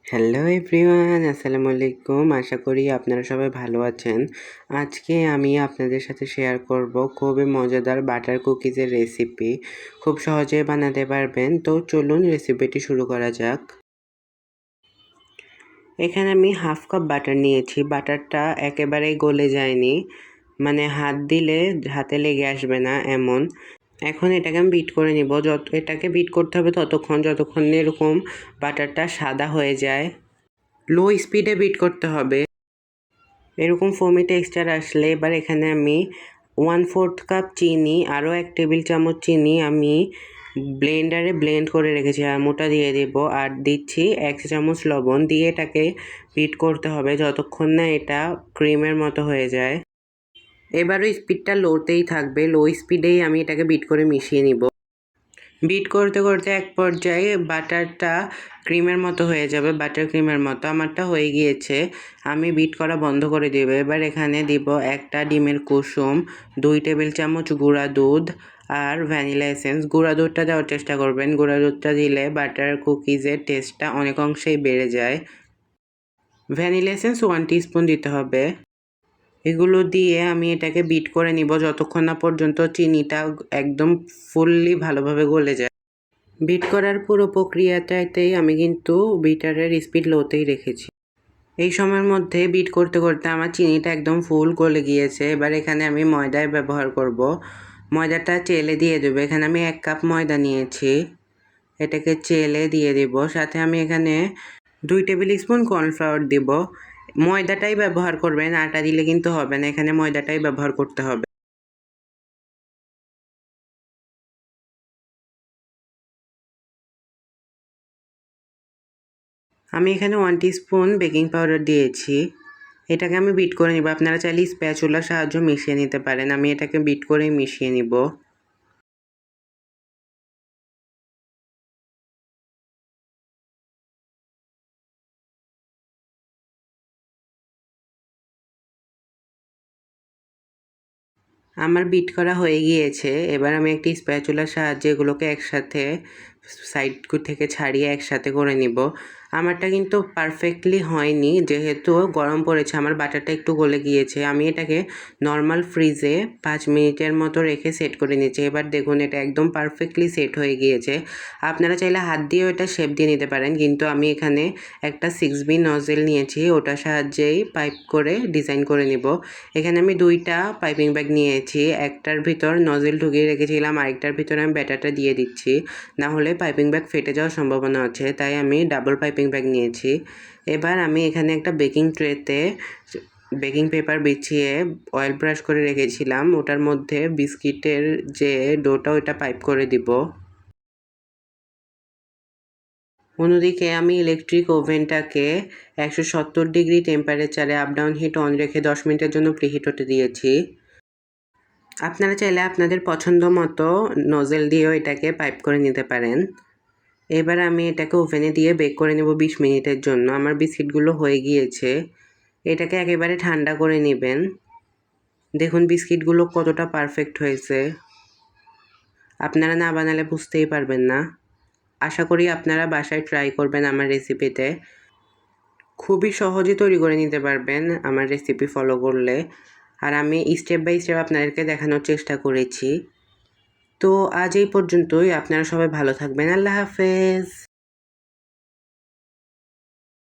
Hello everyone, আসসালামু আলাইকুম। আশা করি আপনারা সবাই ভালো আছেন। আজকে আমি আপনাদের সাথে শেয়ার করব খুবই মজাদার বাটার কুকিজের রেসিপি। খুব সহজে বানাতে পারবেন। তো চলুন রেসিপিটি শুরু করা যাক। এখানে আমি হাফ কাপ বাটার নিয়েছি। বাটারটা একেবারেই গলে যায়নি, মানে হাত দিলে হাতে লেগে আসবে না এমন। এখন এটাকে আমি বিট করে নিব। এটাকে বিট করতে হবে যতক্ষণ এরকম বাটারটা সাদা হয়ে যায়। লো স্পিডে বিট করতে হবে। এরকম ফোমি টেক্সচার আসলে এবার এখানে আমি 1/4 কাপ চিনি, আরও 1 টেবিল চামচ চিনি আমি ব্লেন্ডারে ব্লেন্ড করে রেখেছি, মোটা দিয়ে দেব। আর দিচ্ছি 1 চামচ লবণ দিয়ে এটাকে বিট করতে হবে যতক্ষণ না এটা ক্রিমের মতো হয়ে যায়। এবারও স্পিডটা লোতেই থাকবে, লো স্পিডেই আমি এটাকে বিট করে মিশিয়ে নিব। বিট করতে করতে এক পর্যায়ে বাটারটা ক্রিমের মতো হয়ে যাবে, বাটার ক্রিমের মতো। আমারটা হয়ে গিয়েছে, আমি বিট করা বন্ধ করে দেব। এবার এখানে দিব একটা ডিমের কুসুম, 2 টেবিল চামচ গুঁড়া দুধ আর ভ্যানিলা এসেন্স। গুঁড়া দুধটা দেওয়ার চেষ্টা করবেন, গুঁড়া দুধটা দিলে বাটার কুকিজের টেস্টটা অনেক অংশেই বেড়ে যায়। ভ্যানিলা এসেন্স 1 টিস্পুন দিতে হবে। এগুলো দিয়ে আমি এটাকে বিট করে নিব যতক্ষণ না পর্যন্ত চিনিটা একদম ফুললি ভালোভাবে গলে যায়। বিট করার পুরো প্রক্রিয়াটাতেই আমি কিন্তু বিটারের স্পিড লোতেই রেখেছি। এই সময়ের মধ্যে বিট করতে করতে আমার চিনিটা একদম ফুল গলে গিয়েছে। এবার এখানে আমি ময়দায় ব্যবহার করব। ময়দাটা চেলে দিয়ে দেবো। এখানে আমি 1 কাপ ময়দা নিয়েছি, এটাকে চেলে দিয়ে দেব। সাথে আমি এখানে 2 টেবিল স্পুন কর্নফ্লাওয়ার দেব। ময়দাটাই ব্যবহার করবেন, আটা দিলে কিন্তু হবে না, এখানে ময়দাটাই ব্যবহার করতে হবে। আমি এখানে 1 টিস্পুন বেকিং পাউডার দিয়েছি। এটাকে আমি বিট করে নিব। আপনারা চাইলে স্প্যাচুলার সাহায্যে মিশিয়ে নিতে পারেন। আমি এটাকে বিট করেই মিশিয়ে নিব। আমার বিট করা হয়ে গিয়েছে। এবার আমি একটি স্প্যাচুলার সাহায্যে এগুলোকে একসাথে সাইড থেকে ছাড়িয়ে একসাথে করে নিব। আমারটা কিন্তু পারফেক্টলি হয়নি, যেহেতু গরম পড়েছে আমার বাটারটা একটু গলে গিয়েছে। আমি এটাকে নর্মাল ফ্রিজে 5 মিনিটের মতো রেখে সেট করে নিয়েছি। এবার দেখুন এটা একদম পারফেক্টলি সেট হয়ে গিয়েছে। আপনারা চাইলে হাত দিয়েও এটা শেপ দিয়ে নিতে পারেন, কিন্তু আমি এখানে একটা 6B নজেল নিয়েছি, ওটার সাহায্যেই পাইপ করে ডিজাইন করে নিব। এখানে আমি 2টা পাইপিং ব্যাগ নিয়েছি, একটার ভিতর নজেল ঢুকিয়ে রেখেছিলাম, আরেকটার ভিতরে আমি ব্যাটারটা দিয়ে দিচ্ছি, না হলে পাইপিং ব্যাগ ফেটে যাওয়ার সম্ভাবনা আছে, তাই আমি ডাবল পাইপিং ব্যাগ নিয়েছি। এবার আমি এখানে একটা বেকিং ট্রেতে বেকিং পেপার বিছিয়ে অয়েল ব্রাশ করে রেখেছিলাম, ওটার মধ্যে বিস্কিটের যে ডোটা ওটা পাইপ করে দিব। অন্যদিকে আমি ইলেকট্রিক ওভেনটাকে 170 ডিগ্রি টেম্পারেচারে আপ ডাউন হিট অন রেখে 10 মিনিটের জন্য প্রিহিট হতে দিয়েছি। আপনারা চাইলে আপনাদের পছন্দ মতো নজেল দিয়েও এটাকে পাইপ করে নিতে পারেন। এবার আমি এটাকে ওভেনে দিয়ে বেক করে নেব 20 মিনিটের জন্য। আমার বিস্কিটগুলো হয়ে গিয়েছে। এটাকে একেবারে ঠান্ডা করে নেবেন। দেখুন বিস্কিটগুলো কতটা পারফেক্ট হয়েছে, আপনারা না বানালে বুঝতেই পারবেন না। আশা করি আপনারা বাসায় ট্রাই করবেন আমার রেসিপিতে। খুবই সহজে তৈরি করে নিতে পারবেন আমার রেসিপি ফলো করলে। আর আমি স্টেপ বাই স্টেপ আপনাদেরকে দেখানোর চেষ্টা করেছি। তো আজ এই পর্যন্তই। আপনারা সবাই ভালো থাকবেন। আল্লাহ হাফেজ।